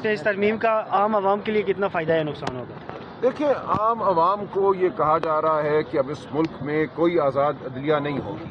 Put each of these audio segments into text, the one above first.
سمجھتے ہیں اس ترمیم کا عام عوام کے لیے کتنا فائدہ یا نقصان ہوگا؟ دیکھیں، عام عوام کو یہ کہا جا رہا ہے کہ اب اس ملک میں کوئی آزاد عدلیہ نہیں ہوگی.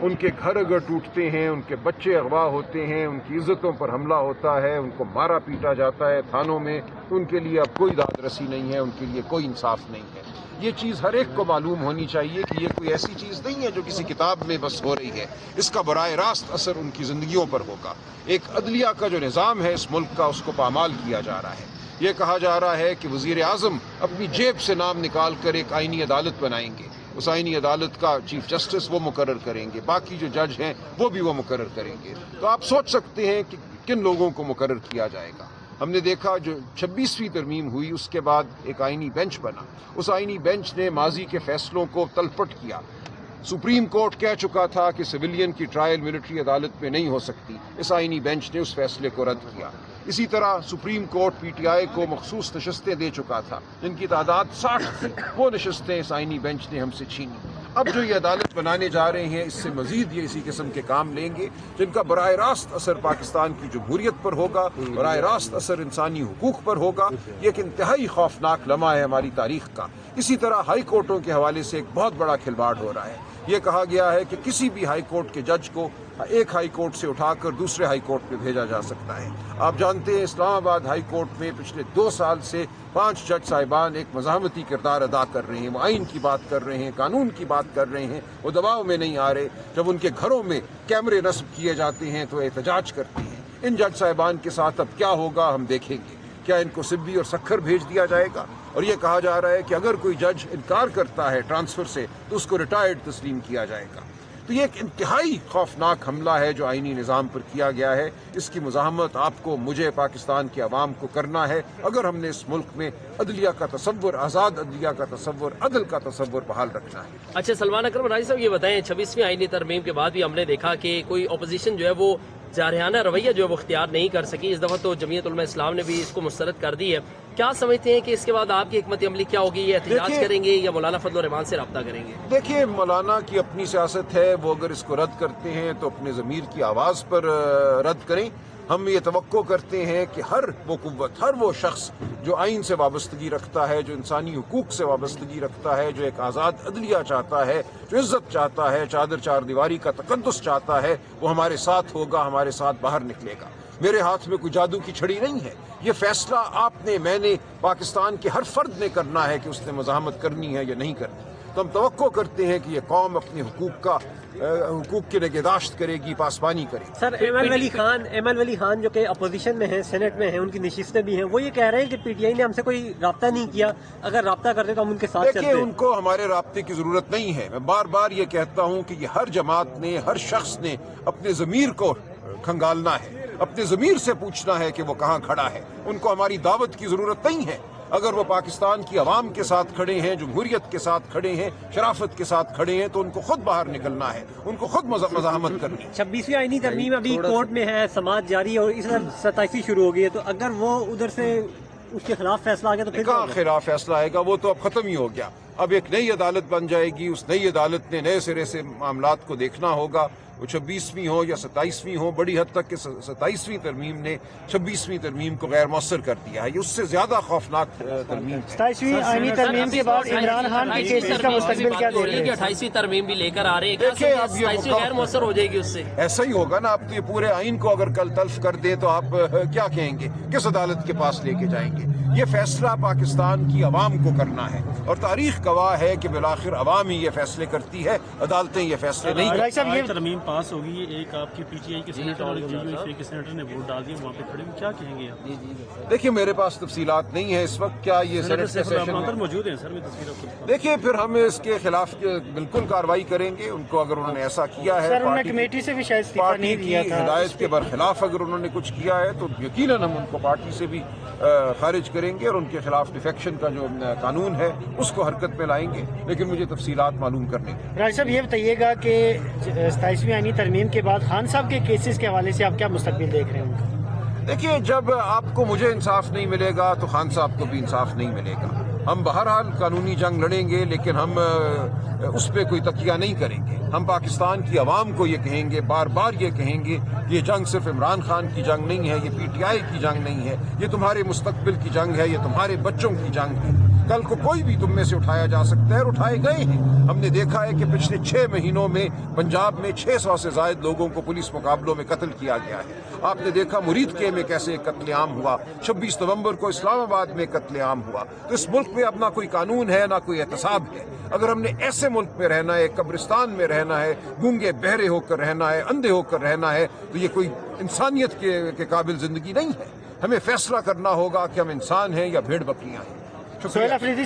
ان کے گھر اگر ٹوٹتے ہیں، ان کے بچے اغوا ہوتے ہیں، ان کی عزتوں پر حملہ ہوتا ہے، ان کو مارا پیٹا جاتا ہے تھانوں میں، تو ان کے لیے اب کوئی داد رسی نہیں ہے، ان کے لیے کوئی انصاف نہیں ہے. یہ چیز ہر ایک کو معلوم ہونی چاہیے کہ یہ کوئی ایسی چیز نہیں ہے جو کسی کتاب میں بس ہو رہی ہے. اس کا براہ راست اثر ان کی زندگیوں پر ہوگا. ایک عدلیہ کا جو نظام ہے اس ملک کا، اس کو پامال کیا جا رہا ہے. یہ کہا جا رہا ہے کہ وزیر اعظم اپنی جیب سے نام نکال کر ایک آئینی عدالت بنائیں گے. اس آئینی عدالت کا چیف جسٹس وہ مقرر کریں گے، باقی جو جج ہیں وہ بھی وہ مقرر کریں گے. تو آپ سوچ سکتے ہیں کہ کن لوگوں کو مقرر کیا جائے گا. ہم نے دیکھا جو 26ویں ترمیم ہوئی اس کے بعد ایک آئینی بینچ بنا. اس آئینی بینچ نے ماضی کے فیصلوں کو تلپٹ کیا. سپریم کورٹ کہہ چکا تھا کہ سویلین کی ٹرائل ملٹری عدالت میں نہیں ہو سکتی. اس آئینی بینچ نے اس فیصلے کو رد کیا. اسی طرح supreme court P T I کو مخصوص نشستیں دے چکا تھا جن کی تعداد 60 تھی. وہ نشستیں اس آئینی بینچ نے ہم سے چھینی. اب جو یہ عدالت بنانے جا رہے ہیں اس سے مزید یہ اسی قسم کے کام لیں گے جن کا براہ راست اثر پاکستان کی جمہوریت پر ہوگا، براہ راست اثر انسانی حقوق پر ہوگا. یہ ایک انتہائی خوفناک لمحہ ہے ہماری تاریخ کا. اسی طرح ہائی کورٹوں کے حوالے سے ایک بہت بڑا کھلواڑ ہو رہا ہے. یہ کہا گیا ہے کہ کسی بھی ہائی کورٹ کے جج کو ایک ہائی کورٹ سے اٹھا کر دوسرے ہائی کورٹ میں بھیجا جا سکتا ہے. آپ جانتے ہیں اسلام آباد ہائی کورٹ میں پچھلے 2 سال سے 5 جج صاحبان ایک مزاحمتی کردار ادا کر رہے ہیں. وہ آئین کی بات کر رہے ہیں، قانون کی بات کر رہے ہیں، وہ دباؤ میں نہیں آ رہے. جب ان کے گھروں میں کیمرے نصب کیے جاتے ہیں تو احتجاج کرتے ہیں. ان جج صاحبان کے ساتھ اب کیا ہوگا ہم دیکھیں گے. کیا ان کو سبی اور سکھر بھیج دیا جائے گا؟ اور یہ کہا جا رہا ہے کہ اگر کوئی جج انکار کرتا ہے ٹرانسفر سے تو اس کو ریٹائرڈ تسلیم کیا جائے گا. تو یہ ایک انتہائی خوفناک حملہ ہے جو آئینی نظام پر کیا گیا ہے. اس کی مزاحمت آپ کو، مجھے، پاکستان کے عوام کو کرنا ہے اگر ہم نے اس ملک میں عدلیہ کا تصور، آزاد عدلیہ کا تصور، عدل کا تصور بحال رکھنا ہے. اچھا سلمان اکرم راضی صاحب، یہ بتائیں 26ویں آئینی ترمیم کے بعد بھی ہم نے دیکھا کہ کوئی اپوزیشن جو ہے وہ جارحانہ رویہ جو ہے وہ اختیار نہیں کر سکی. اس دفعہ تو جمعیت علماء اسلام نے بھی اس کو مسترد کر دی ہے. کیا سمجھتے ہیں کہ اس کے بعد آپ کی حکمت عملی کیا ہوگی؟ یہ احتجاج کریں گے یا مولانا فضل الرحمان سے رابطہ کریں گے؟ دیکھیے، مولانا کی اپنی سیاست ہے. وہ اگر اس کو رد کرتے ہیں تو اپنے ضمیر کی آواز پر رد کریں. ہم یہ توقع کرتے ہیں کہ ہر وہ قوت، ہر وہ شخص جو آئین سے وابستگی رکھتا ہے، جو انسانی حقوق سے وابستگی رکھتا ہے، جو ایک آزاد عدلیہ چاہتا ہے، جو عزت چاہتا ہے، چادر چار دیواری کا تقدس چاہتا ہے، وہ ہمارے ساتھ ہوگا، ہمارے ساتھ باہر نکلے گا. میرے ہاتھ میں کوئی جادو کی چھڑی نہیں ہے. یہ فیصلہ آپ نے، میں نے، پاکستان کے ہر فرد نے کرنا ہے کہ اس نے مزاحمت کرنی ہے یا نہیں کرنی. تو ہم توقع کرتے ہیں کہ یہ قوم اپنے حقوق کی نگہداشت کرے گی، پاسبانی کرے گی. سر، ایمن ولی خان جو کہ اپوزیشن میں ہیں، سینٹ میں ہیں، ان کی نشستیں بھی ہیں، وہ یہ کہہ رہے ہیں کہ پی ٹی آئی نے ہم سے کوئی رابطہ نہیں کیا. اگر رابطہ کرتے تو ہم ان کے ساتھ چلتے. دیکھیں، ان کو ہمارے رابطے کی ضرورت نہیں ہے. میں بار بار یہ کہتا ہوں کہ یہ ہر جماعت نے، ہر شخص نے اپنے ضمیر کو کھنگالنا ہے، اپنے ضمیر سے پوچھنا ہے کہ وہ کہاں کھڑا ہے. ان کو ہماری دعوت کی ضرورت نہیں ہے. اگر وہ پاکستان کی عوام کے ساتھ کھڑے ہیں، جمہوریت کے ساتھ کھڑے ہیں، شرافت کے ساتھ کھڑے ہیں، تو ان کو خود باہر نکلنا ہے، ان کو خود مزاحمت کرنی ہے. 26ویں آئینی ترمیم ابھی کورٹ میں ہے، سماعت جاری، اور اس طرح 27ویں شروع ہو گئی ہے. تو اگر وہ ادھر سے اس کے خلاف فیصلہ آ گیا تو پھر کہاں خلاف فیصلہ آئے گا؟ وہ تو اب ختم ہی ہو گیا. اب ایک نئی عدالت بن جائے گی. اس نئی عدالت نے نئے سرے سے معاملات کو دیکھنا ہوگا. وہ 26ویں ہو یا 27ویں ہو. بڑی حد تک کہ 27ویں ترمیم نے 26ویں ترمیم کو غیر مؤثر کر دیا ہے. یہ اس سے زیادہ خوفناک ترمیم ہے. 27ویں آئینی ترمیم کے بعد عمران خان کی کیسز کا مستقبل کیا دے رہے ہیں؟ 28ویں ترمیم بھی لے کر آ رہے ہیں. دیکھیں، اب یہ 27ویں غیر مؤثر ہو جائے گی اس سے. ایسا ہی ہوگا نا. اب تو یہ پورے آئین کو اگر کل تلف کر دے تو آپ کیا کہیں گے؟ کس عدالت کے پاس لے کے جائیں گے؟ یہ فیصلہ پاکستان کی عوام کو کرنا ہے، اور تاریخ گواہ ہے کہ بالآخر عوام ہی یہ فیصلے کرتی ہے، عدالتیں یہ فیصلے نہیں کرتی. صاحب، یہ ترمیم پاس ہوگی. ایک آپ کی پی ٹی آئی کے سینیٹر اور جے یو ایف کے سینیٹر نے ووٹ ڈال دیا، وہاں پہ کھڑے ہوئے، کیا کہیں گے آپ؟ دیکھیے، میرے پاس تفصیلات نہیں ہے اس وقت. کیا یہ سینٹ کے سیشن میں موجود ہیں؟ سر، میں تصویر آپ کو دیکھیے، پھر ہم اس کے خلاف بالکل کارروائی کریں گے. ان کو اگر انہوں نے ایسا کیا ہے، سر انہوں نے کمیٹی سے بھی شاید استعفیٰ پارٹی نہیں کی دیا تھا، ہدایت کے برخلاف اگر انہوں نے کچھ کیا ہے تو یقیناً ہم ان کو پارٹی سے بھی خارج کریں گے، اور ان کے خلاف ڈیفیکشن کا جو قانون ہے اس کو حرکت میں لائیں گے. لیکن مجھے تفصیلات معلوم کرنے کے. راجہ صاحب، یہ بتائیے گا کہ 27ویں آئینی ترمیم کے بعد خان صاحب کے کیسز کے حوالے سے آپ کیا مستقبل دیکھ رہے ہیں ان کا؟ دیکھیے، جب آپ کو مجھے انصاف نہیں ملے گا تو خان صاحب کو بھی انصاف نہیں ملے گا. ہم بہرحال قانونی جنگ لڑیں گے، لیکن ہم اس پہ کوئی تکیہ نہیں کریں گے. ہم پاکستان کی عوام کو یہ کہیں گے، بار بار یہ کہیں گے کہ یہ جنگ صرف عمران خان کی جنگ نہیں ہے، یہ پی ٹی آئی کی جنگ نہیں ہے، یہ تمہارے مستقبل کی جنگ ہے، یہ تمہارے بچوں کی جنگ ہے. کل کو کوئی بھی تم میں سے اٹھایا جا سکتا ہے، اور اٹھائے گئے ہیں. ہم نے دیکھا ہے کہ پچھلے 6 مہینوں میں پنجاب میں 600 سے زائد لوگوں کو پولیس مقابلوں میں قتل کیا گیا ہے. آپ نے دیکھا مرید کے میں کیسے قتل عام ہوا، 26 نومبر کو اسلام آباد میں قتل عام ہوا. تو اس ملک میں اب نہ کوئی قانون ہے، نہ کوئی احتساب ہے. اگر ہم نے ایسے ملک میں رہنا ہے، قبرستان میں رہنا ہے، گونگے بہرے ہو کر رہنا ہے، اندھے ہو کر رہنا ہے، تو یہ کوئی انسانیت کے قابل زندگی نہیں ہے. ہمیں فیصلہ کرنا ہوگا کہ ہم انسان ہیں یا بھیڑ بکریاں ہیں. سہیل افریدی